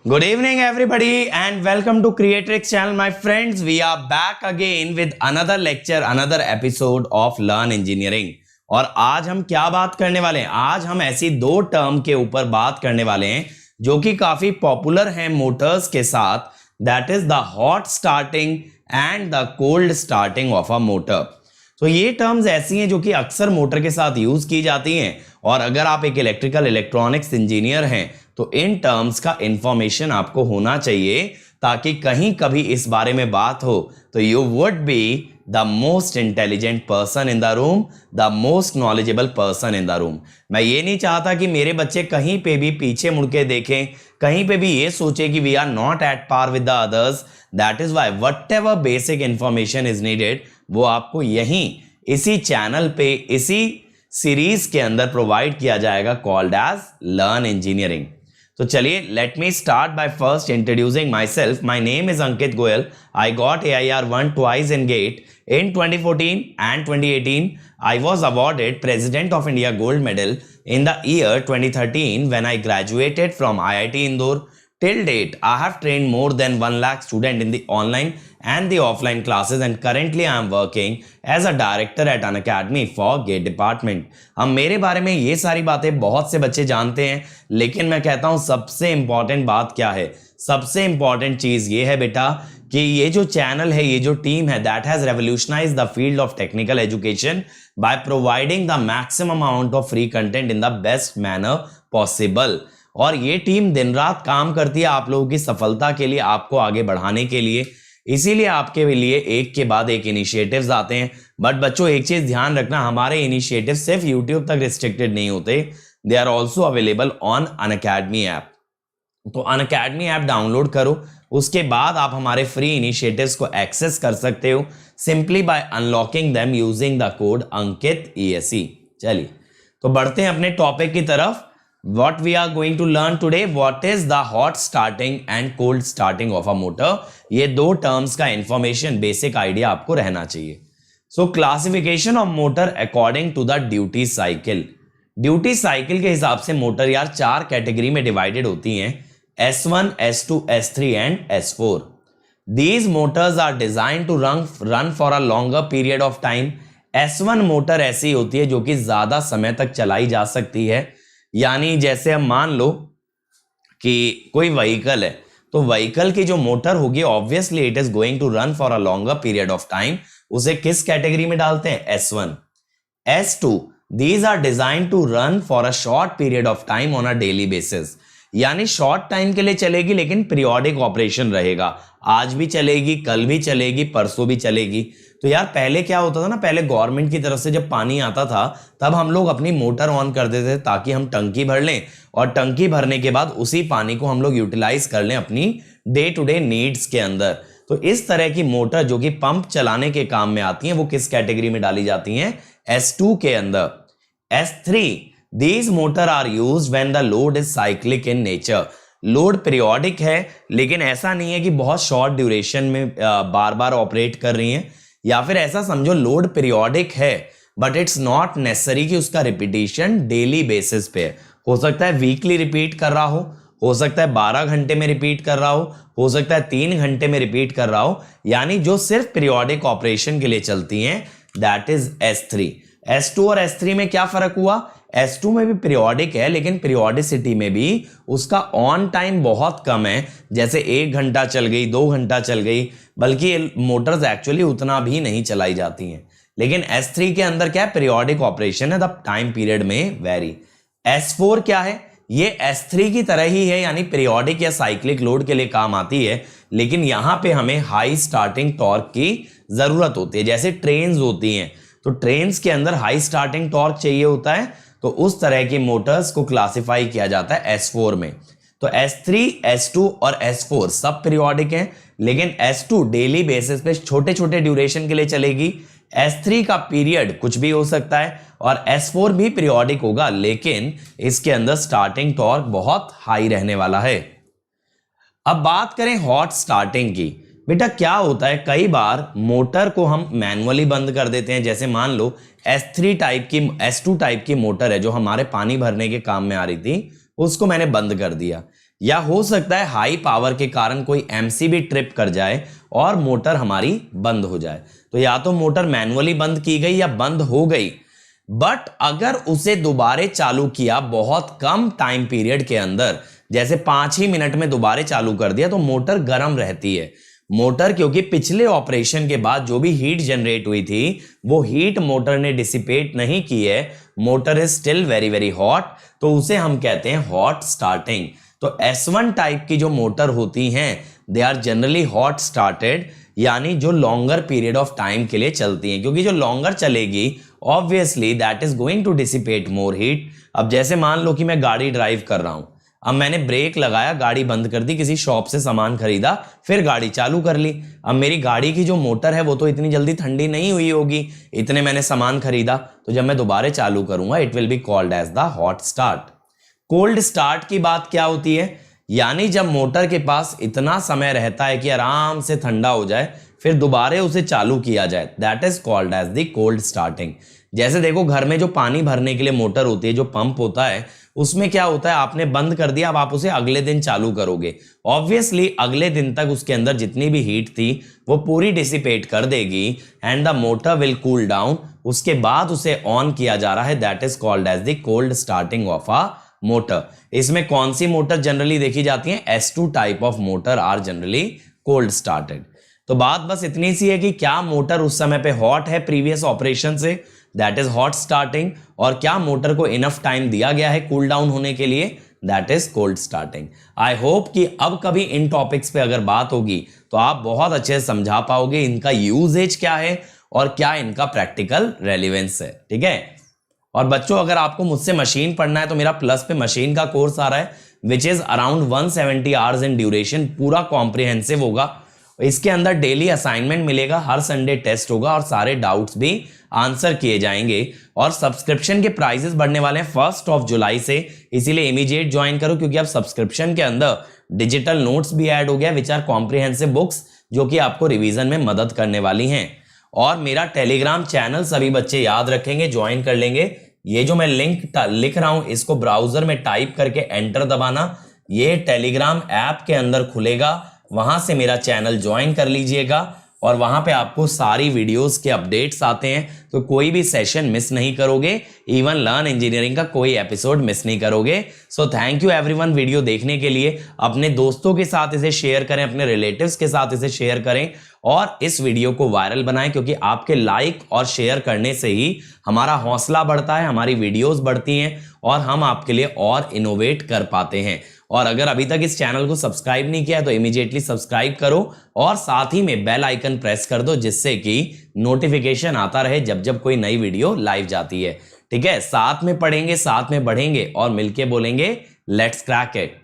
Good evening, everybody, and welcome to Creatrix channel, my friends. We are back again with another lecture, another episode of Learn Engineering. और आज हम क्या बात करने वाले हैं? आज हम ऐसी दो टर्म के ऊपर बात करने वाले हैं जो कि काफी पॉपुलर हैं मोटर्स के साथ. That is the hot starting and the cold starting of a motor. तो ये टर्म्स ऐसी हैं जो कि अक्सर मोटर के साथ यूज की जाती हैं. और अगर आप एक इलेक्ट्रिकल इलेक्ट्रॉनिक्स इंजीनियर हैं तो इन टर्म्स का इंफॉर्मेशन आपको होना चाहिए ताकि कहीं कभी इस बारे में बात हो तो you would be the most intelligent person in the room, the most knowledgeable person in the room. मैं ये नहीं चाहता कि मेरे बच्चे कहीं पे भी पीछे मुड़ के देखें, कहीं पे भी ये सोचे कि we are not at par with the others. That is why whatever basic information is needed वो आपको यहीं इसी चैनल पे इसी सीरीज के अंदर प्रोवाइड किया जाएगा, कॉल्ड एज लर्न इंजीनियरिंग. तो चलिए, let me start by first introducing my self. My name is Ankit Goyal. I got AIR 1 twice in GATE in 2014 and 2018. I was awarded President of India Gold Medal in the year 2013 when I graduated from IIT Indore. Till date, I have trained more than 1 lakh students in the online and the offline classes, and currently I am working as a director at an academy for GATE department. अब मेरे बारे में ये सारी बातें बहुत से बच्चे जानते हैं, लेकिन मैं कहता हूँ सबसे इंपॉर्टेंट बात क्या है? सबसे इंपॉर्टेंट चीज ये है बेटा कि ये जो चैनल है, ये जो टीम है, that has revolutionized the field of technical education by providing the maximum amount of free content in the best manner possible. और ये टीम दिन रात काम करती है आप लोगों की सफलता के लिए, आपको आगे बढ़ाने के लिए. इसीलिए आपके लिए एक के बाद एक इनिशिएटिव्स आते हैं. बट बच्चों, एक चीज ध्यान रखना, हमारे इनिशिएटिव सिर्फ यूट्यूब तक रिस्ट्रिक्टेड नहीं होते. They are also available on Unacademy app. तो अनअकैडमी ऐप डाउनलोड करो, उसके बाद आप हमारे फ्री इनिशिएटिव्स को एक्सेस कर सकते हो simply by unlocking them using the code Ankit ESE. चलिए, तो बढ़ते हैं अपने टॉपिक की तरफ. What we are going to learn today, what is the hot starting and cold starting of a motor. ये दो टर्म्स का इंफॉर्मेशन, बेसिक आइडिया आपको रहना चाहिए. So classification of motor according to the duty cycle. Duty cycle के हिसाब से motor यार 4 कैटेगरी में डिवाइडेड होती हैं, S1, S2, S3 and S4. These motors are designed to run for a longer period of time. S1 motor ऐसी होती है जो कि ज्यादा समय तक चलाई जा सकती है. यानी जैसे हम मान लो कि कोई व्हीकल है, तो व्हीकल की जो मोटर होगी obviously it is going to run for a longer period of time. उसे किस कैटेगरी में डालते हैं? S1. S2, these are design to run for a short period of time on a daily basis. यानी short time के लिए चलेगी लेकिन पीरियोडिक ऑपरेशन रहेगा. आज भी चलेगी, कल भी चलेगी, परसों भी चलेगी. तो यार पहले क्या होता था ना, पहले गवर्नमेंट की तरफ से जब पानी आता था तब हम लोग अपनी मोटर ऑन कर देते थे ताकि हम टंकी भर लें, और टंकी भरने के बाद उसी पानी को हम लोग यूटिलाइज कर लें अपनी डे टू डे नीड्स के अंदर. तो इस तरह की मोटर जो कि पंप चलाने के काम में आती हैं वो किस कैटेगरी में डाली जाती हैं? S2 के अंदर. S3, these motor are used when the load is cyclic in nature. Load periodic है लेकिन ऐसा नहीं है कि बहुत शॉर्ट ड्यूरेशन में बार बार ऑपरेट कर रही हैं. या फिर ऐसा समझो, लोड पीरियोडिक है बट इट्स नॉट नेसेसरी कि उसका रिपीटिशन डेली बेसिस पे है. हो सकता है वीकली रिपीट कर रहा हो सकता है 12 घंटे में रिपीट कर रहा हो सकता है 3 घंटे में रिपीट कर रहा हो. यानी जो सिर्फ पीरियोडिक ऑपरेशन के लिए चलती हैं, दैट इज S3. S2 और S3 में क्या फर्क हुआ? S2 में भी पीरियोडिक है लेकिन पीरियोडिसिटी में भी उसका ऑन टाइम बहुत कम है. जैसे 1 घंटा चल गई, 2 घंटा चल गई, बल्कि मोटर्स एक्चुअली उतना भी नहीं चलाई जाती हैं. लेकिन S3 के अंदर क्या है? पीरियोडिक ऑपरेशन है, द टाइम पीरियड में वेरी. S4 क्या है? ये S3 की तरह ही है, यानी पीरियोडिक या साइक्लिक लोड के लिए काम आती है, लेकिन यहां पे हमें हाई स्टार्टिंग टॉर्क की जरूरत होती है. जैसे ट्रेन्स होती हैं, तो ट्रेन्स के अंदर हाई स्टार्टिंग टॉर्क चाहिए होता है, तो उस तरह की मोटर्स को क्लासिफाई किया जाता है S4 में. तो S3, S2 और S4 सब पीरियोडिक हैं, लेकिन S2 डेली बेसिस पे छोटे छोटे ड्यूरेशन के लिए चलेगी. S3 का पीरियड कुछ भी हो सकता है और S4 भी पीरियोडिक होगा, लेकिन इसके अंदर स्टार्टिंग टॉर्क बहुत हाई रहने वाला है. अब बात करें हॉट स्टार्टिंग की. बेटा क्या होता है, कई बार मोटर को हम मैनुअली बंद कर देते हैं. जैसे मान लो S2 टाइप की मोटर है जो हमारे पानी भरने के काम में आ रही थी, उसको मैंने बंद कर दिया. या हो सकता है हाई पावर के कारण कोई एमसीबी ट्रिप कर जाए और मोटर हमारी बंद हो जाए। तो या तो मोटर मैन्युअली बंद की गई या बंद हो गई, बट अगर उसे दोबारे चालू किया बहुत कम टाइम पीरियड के अंदर, जैसे 5 ही मिनट में दोबारे चालू कर दिया, तो मोटर गर्म रहती है। मोटर क्योंकि पिछले ऑपरेशन के बाद जो भी हीट जनरेट हुई थी वो हीट मोटर ने डिसिपेट नहीं की है, motor is still very very hot, तो उसे हम कहते हैं हॉट स्टार्टिंग। तो S1 टाइप की जो मोटर होती हैं they are generally hot started, यानी जो लॉन्गर पीरियड ऑफ टाइम के लिए चलती हैं, क्योंकि जो लॉन्गर चलेगी obviously that is going to dissipate more heat. अब जैसे मान लो कि मैं गाड़ी ड्राइव कर रहा हूं, अब मैंने ब्रेक लगाया, गाड़ी बंद कर दी, किसी शॉप से सामान खरीदा, फिर गाड़ी चालू कर ली। अब मेरी गाड़ी की जो मोटर है वो तो इतनी जल्दी ठंडी नहीं हुई होगी, इतने मैंने सामान खरीदा, तो जब मैं दोबारा चालू करूंगा it will be called as the hot start. Cold start की बात क्या होती है, यानी जब मोटर के पास इतना समय रहता है कि आराम से ठंडा हो जाए फिर दोबारा उसे चालू किया जाए, that is called as the cold starting. जैसे देखो घर में जो पानी भरने के लिए मोटर होती है, जो पंप होता है, उसमें क्या होता है, आपने बंद कर दिया, अब आप उसे अगले दिन चालू करोगे, ऑब्वियसली अगले दिन तक उसके अंदर जितनी भी हीट थी वो पूरी डिसिपेट कर देगी and the motor will cool down. उसके बाद उसे ऑन किया जा रहा है, that is called as the cold starting of a motor. इसमें कौन सी मोटर जनरली देखी जाती है, S2 type of motor are generally cold started. तो बात बस इतनी सी है कि क्या मोटर उस समय पे हॉट है प्रीवियस ऑपरेशन से, दैट इज हॉट स्टार्टिंग, और क्या मोटर को इनफ टाइम दिया गया है कूल डाउन होने के लिए, that is cold starting. I hope कि अब कभी इन टॉपिक्स पे अगर बात होगी तो आप बहुत अच्छे से समझा पाओगे इनका यूजेज क्या है और क्या इनका प्रैक्टिकल रेलिवेंस है। ठीक है, और बच्चों अगर आपको मुझसे मशीन पढ़ना है तो मेरा प्लस पे मशीन का कोर्स आ रहा है which is around 170 hours in duration, पूरा कॉम्प्रिहेंसिव होगा। इसके अंदर डेली असाइनमेंट मिलेगा, हर संडे टेस्ट होगा और सारे डाउट्स भी आंसर किए जाएंगे। और सब्सक्रिप्शन के प्राइसेस बढ़ने वाले हैं 1 जुलाई से, इसीलिए इमीडिएट ज्वाइन करो, क्योंकि अब सब्सक्रिप्शन के अंदर डिजिटल नोट्स भी ऐड हो गया विच आर कॉम्प्रिहेंसिव बुक्स, जो कि आपको रिवीजन में मदद करने वाली हैं। और मेरा टेलीग्राम चैनल सभी बच्चे याद रखेंगे, ज्वाइन कर लेंगे। ये जो मैं लिंक लिख रहा हूं इसको ब्राउजर में टाइप करके एंटर दबाना, ये टेलीग्राम ऐप के अंदर खुलेगा, वहां से मेरा चैनल ज्वाइन कर लीजिएगा और वहां पे आपको सारी वीडियोस के अपडेट्स आते हैं, तो कोई भी सेशन मिस नहीं करोगे, इवन लर्न इंजीनियरिंग का कोई एपिसोड मिस नहीं करोगे। So thank you everyone video देखने के लिए। अपने दोस्तों के साथ इसे शेयर करें, अपने रिलेटिव्स के साथ इसे शेयर करें और इस वीडियो को वायरल बनाएं, क्योंकि आपके लाइक और शेयर करने से ही हमारा हौसला बढ़ता है, हमारी वीडियोस बढ़ती हैं और हम आपके लिए और इनोवेट कर पाते हैं। और अगर अभी तक इस चैनल को सब्सक्राइब नहीं किया है तो इमीडिएटली सब्सक्राइब करो और साथ ही में बेल आइकन प्रेस कर दो, जिससे कि नोटिफिकेशन आता रहे जब जब कोई नई वीडियो लाइव जाती है। ठीक है, साथ में पढ़ेंगे, साथ में बढ़ेंगे और मिलके बोलेंगे लेट्स क्रैक इट।